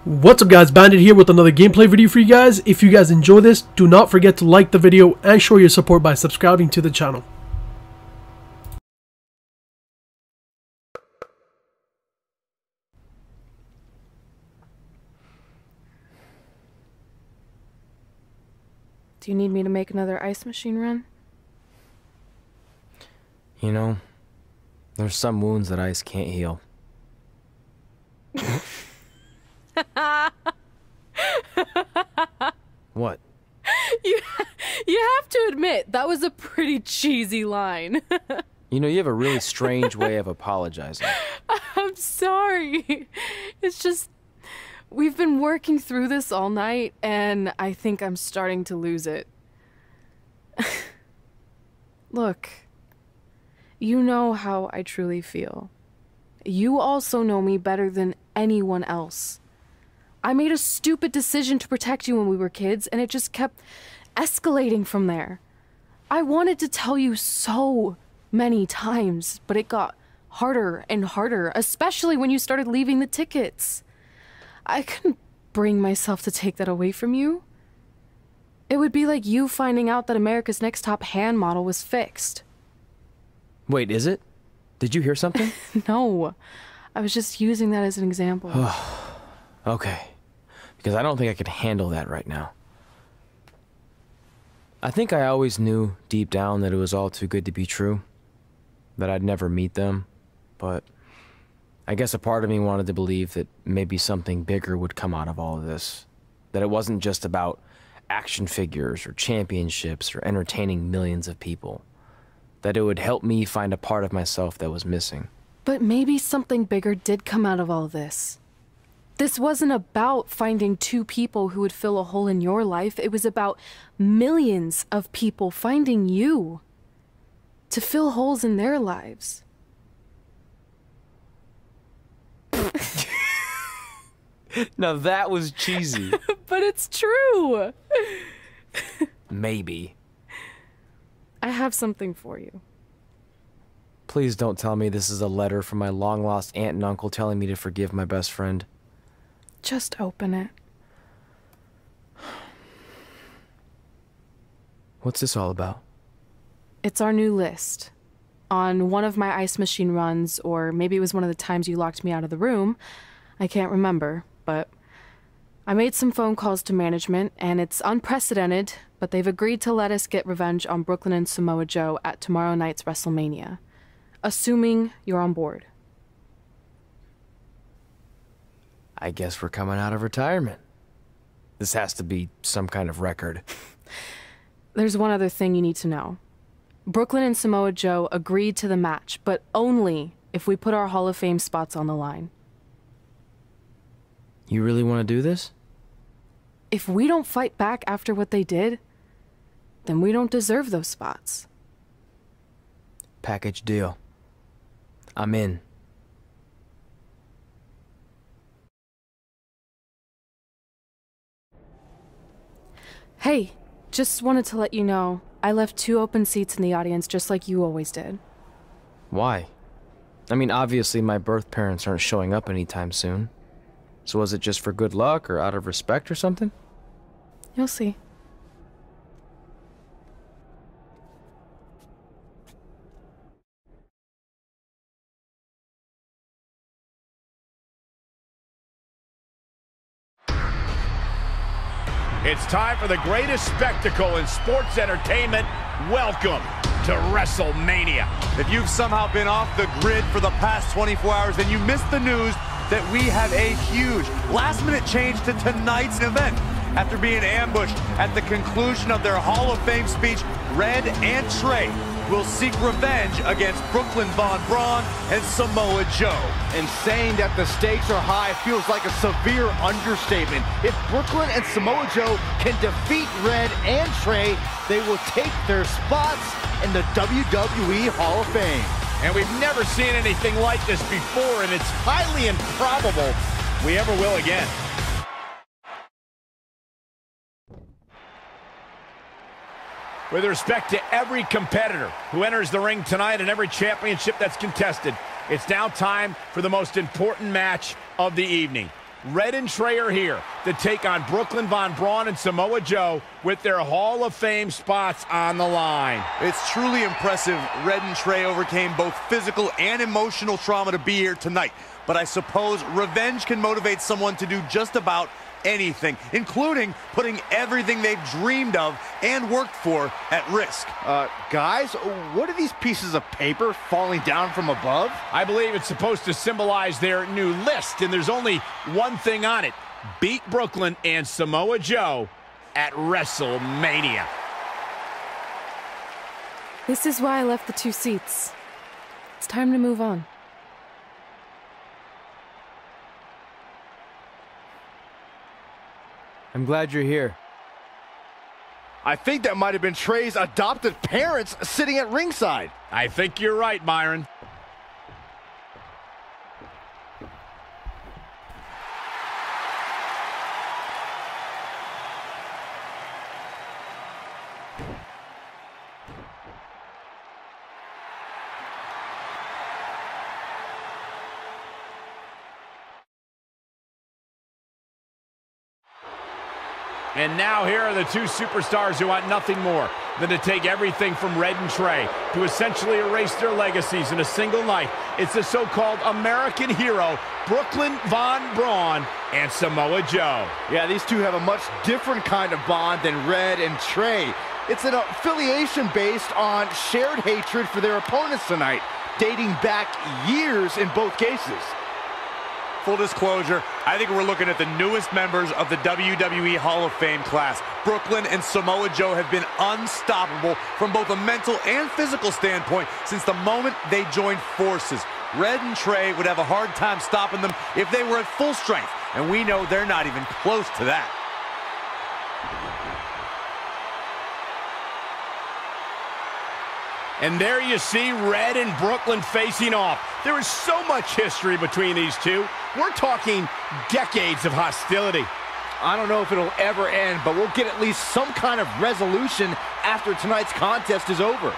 What's up guys, Bandit here with another gameplay video for you guys. If you guys enjoy this, do not forget to like the video and show your support by subscribing to the channel. Do you need me to make another ice machine run? You know, there's some wounds that ice can't heal. What? You have to admit, that was a pretty cheesy line. You know, you have a really strange way of apologizing. I'm sorry. It's just, we've been working through this all night, and I think I'm starting to lose it. Look, you know how I truly feel. You also know me better than anyone else. I made a stupid decision to protect you when we were kids, and it just kept escalating from there. I wanted to tell you so many times, but it got harder and harder, especially when you started leaving the tickets. I couldn't bring myself to take that away from you. It would be like you finding out that America's Next Top hand model was fixed. Wait, is it? Did you hear something? No, I was just using that as an example. Okay, because I don't think I could handle that right now. I think I always knew deep down that it was all too good to be true, that I'd never meet them, but I guess a part of me wanted to believe that maybe something bigger would come out of all of this, that it wasn't just about action figures or championships or entertaining millions of people, that it would help me find a part of myself that was missing. But maybe something bigger did come out of all this. This wasn't about finding two people who would fill a hole in your life. It was about millions of people finding you to fill holes in their lives. Now that was cheesy. But it's true. Maybe. I have something for you. Please don't tell me this is a letter from my long-lost aunt and uncle telling me to forgive my best friend. Just open it. What's this all about? It's our new list. On one of my ice machine runs, or maybe it was one of the times you locked me out of the room. I can't remember, but I made some phone calls to management, and it's unprecedented, but they've agreed to let us get revenge on Brooklyn and Samoa Joe at tomorrow night's WrestleMania. Assuming you're on board. I guess we're coming out of retirement. This has to be some kind of record. There's one other thing you need to know. Brooklyn and Samoa Joe agreed to the match, but only if we put our Hall of Fame spots on the line. You really want to do this? If we don't fight back after what they did, then we don't deserve those spots. Package deal. I'm in. Hey, just wanted to let you know, I left 2 open seats in the audience just like you always did. Why? I mean, obviously my birth parents aren't showing up anytime soon. So was it just for good luck or out of respect or something? You'll see. It's time for the greatest spectacle in sports entertainment. Welcome to WrestleMania. If you've somehow been off the grid for the past 24 hours, then you missed the news that we have a huge last-minute change to tonight's event. After being ambushed at the conclusion of their Hall of Fame speech, Red and Trey will seek revenge against Brooklyn Von Braun and Samoa Joe. And saying that the stakes are high feels like a severe understatement. If Brooklyn and Samoa Joe can defeat Red and Trey, they will take their spots in the WWE Hall of Fame. And we've never seen anything like this before, and it's highly improbable we ever will again. With respect to every competitor who enters the ring tonight and every championship that's contested, it's now time for the most important match of the evening. Red and Trey are here to take on Brooklyn Von Braun and Samoa Joe with their Hall of Fame spots on the line. It's truly impressive Red and Trey overcame both physical and emotional trauma to be here tonight. But I suppose revenge can motivate someone to do just about anything, including putting everything they've dreamed of and worked for at risk. Guys, what are these pieces of paper falling down from above? I believe it's supposed to symbolize their new list, and there's only one thing on it. Beat Brooklyn and Samoa Joe at WrestleMania. This is why I left the 2 seats. It's time to move on. I'm glad you're here. I think that might have been Trey's adopted parents sitting at ringside. I think you're right, Byron. And now here are the 2 superstars who want nothing more than to take everything from Red and Trey to essentially erase their legacies in a single night. It's the so-called American hero, Brooklyn Von Braun and Samoa Joe. Yeah, these two have a much different kind of bond than Red and Trey. It's an affiliation based on shared hatred for their opponents tonight, dating back years in both cases. Full disclosure, I think we're looking at the newest members of the WWE Hall of Fame class. Brooklyn and Samoa Joe have been unstoppable from both a mental and physical standpoint since the moment they joined forces. Red and Trey would have a hard time stopping them if they were at full strength, and we know they're not even close to that. And there you see Red and Brooklyn facing off. There is so much history between these two. We're talking decades of hostility. I don't know if it'll ever end, but we'll get at least some kind of resolution after tonight's contest is over.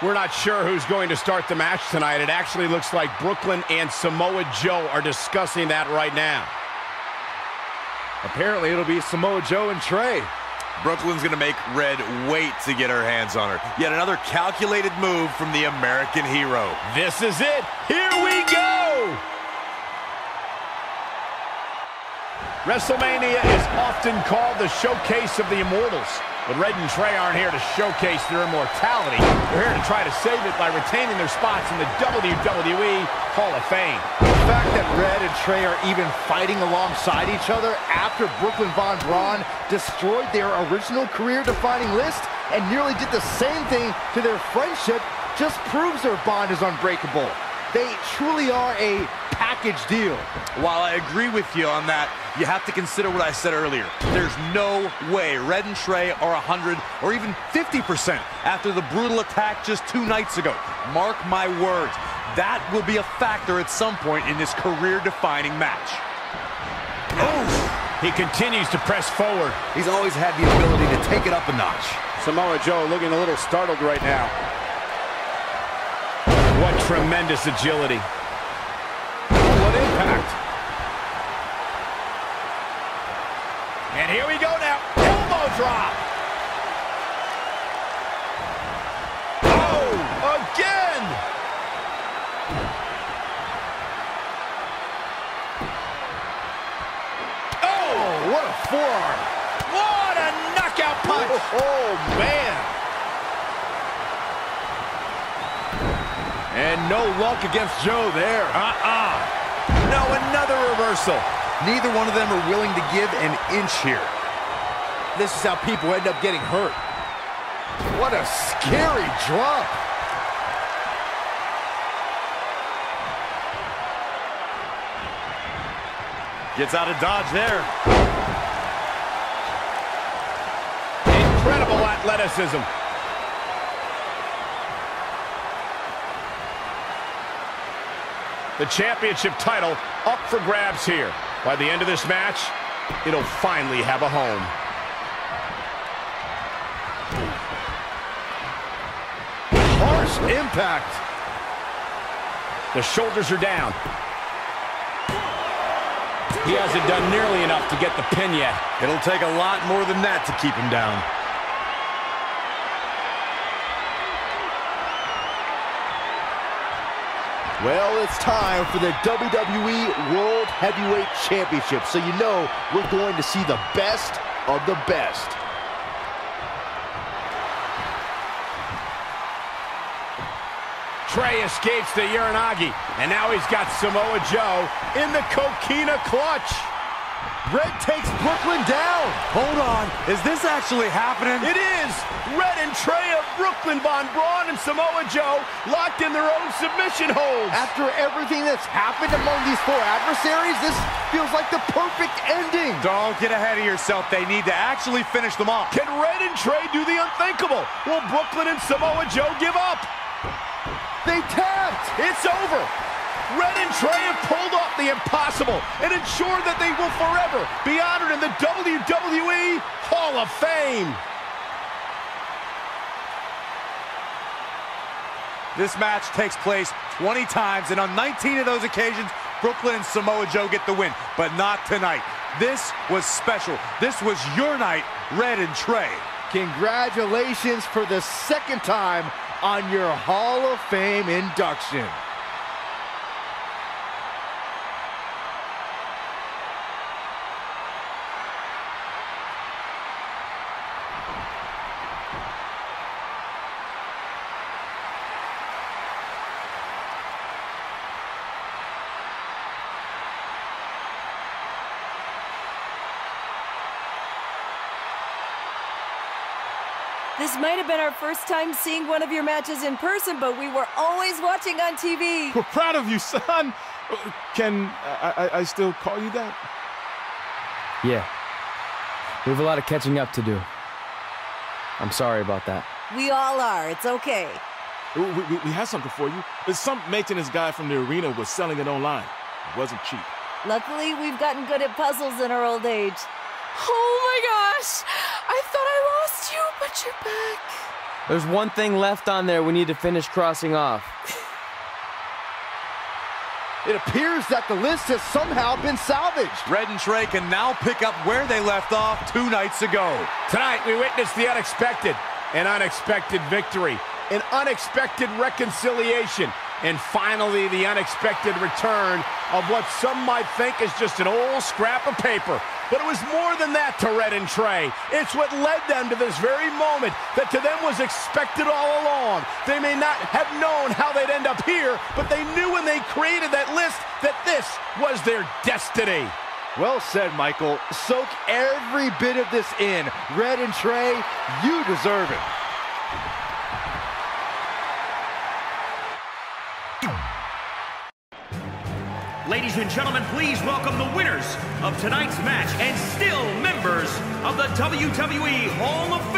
We're not sure who's going to start the match tonight. It actually looks like Brooklyn and Samoa Joe are discussing that right now. Apparently, it'll be Samoa Joe and Trey. Brooklyn's gonna make Red wait to get her hands on her. Yet another calculated move from the American hero. This is it. Here we go. WrestleMania is often called the showcase of the immortals. But Red and Trey aren't here to showcase their immortality. They're here to try to save it by retaining their spots in the WWE Hall of Fame. The fact that Red and Trey are even fighting alongside each other after Brooklyn Von Braun destroyed their original career-defining list and nearly did the same thing to their friendship just proves their bond is unbreakable. They truly are a package deal. While I agree with you on that, you have to consider what I said earlier. There's no way Red and Trey are 100 or even 50% after the brutal attack just 2 nights ago. Mark my words, that will be a factor at some point in this career-defining match. Oh! He continues to press forward. He's always had the ability to take it up a notch. Samoa Joe looking a little startled right now. What tremendous agility. What impact. And here we go now. Elbow drop. Oh, again. Oh, what a forearm. What a knockout punch. Oh, man. And no luck against Joe there. No, another reversal. Neither one of them are willing to give an inch here. This is how people end up getting hurt. What a scary drop. Gets out of dodge there. Incredible athleticism. The championship title up for grabs here. By the end of this match, it'll finally have a home. Harsh impact. The shoulders are down. He hasn't done nearly enough to get the pin yet. It'll take a lot more than that to keep him down. Well, it's time for the WWE World Heavyweight Championship, so you know we're going to see the best of the best. Trey escapes the Uranagi, and now he's got Samoa Joe in the Coquina Clutch. Red takes Brooklyn down. Hold on, is this actually happening? It is! Red and Trey of Brooklyn, Von Braun and Samoa Joe locked in their own submission holds. After everything that's happened among these four adversaries, this feels like the perfect ending. Don't get ahead of yourself. They need to actually finish them off. Can Red and Trey do the unthinkable? Will Brooklyn and Samoa Joe give up? They tapped. It's over. Red and Trey have pulled off the impossible and ensured that they will forever be honored in the WWE Hall of Fame. This match takes place 20 times, and on 19 of those occasions, Brooklyn and Samoa Joe get the win, but not tonight. This was special. This was your night, Red and Trey. Congratulations for the second time on your Hall of Fame induction. This might have been our first time seeing one of your matches in person, but we were always watching on TV. We're proud of you, son. Can I still call you that? Yeah. We have a lot of catching up to do. I'm sorry about that. We all are. It's okay. We have something for you. Some maintenance guy from the arena was selling it online. It wasn't cheap. Luckily, we've gotten good at puzzles in our old age. Oh my gosh! I thought I lost you, but you're back. There's one thing left on there we need to finish crossing off. It appears that the list has somehow been salvaged. Red and Trey can now pick up where they left off 2 nights ago. Tonight, we witnessed the unexpected, an unexpected victory, an unexpected reconciliation, and finally the unexpected return of what some might think is just an old scrap of paper. But it was more than that to Red and Trey. It's what led them to this very moment that to them was expected all along. They may not have known how they'd end up here, but they knew when they created that list that this was their destiny. Well said, Michael. Soak every bit of this in. Red and Trey, you deserve it. Ladies and gentlemen, please welcome the winners of tonight's match and still members of the WWE Hall of Fame.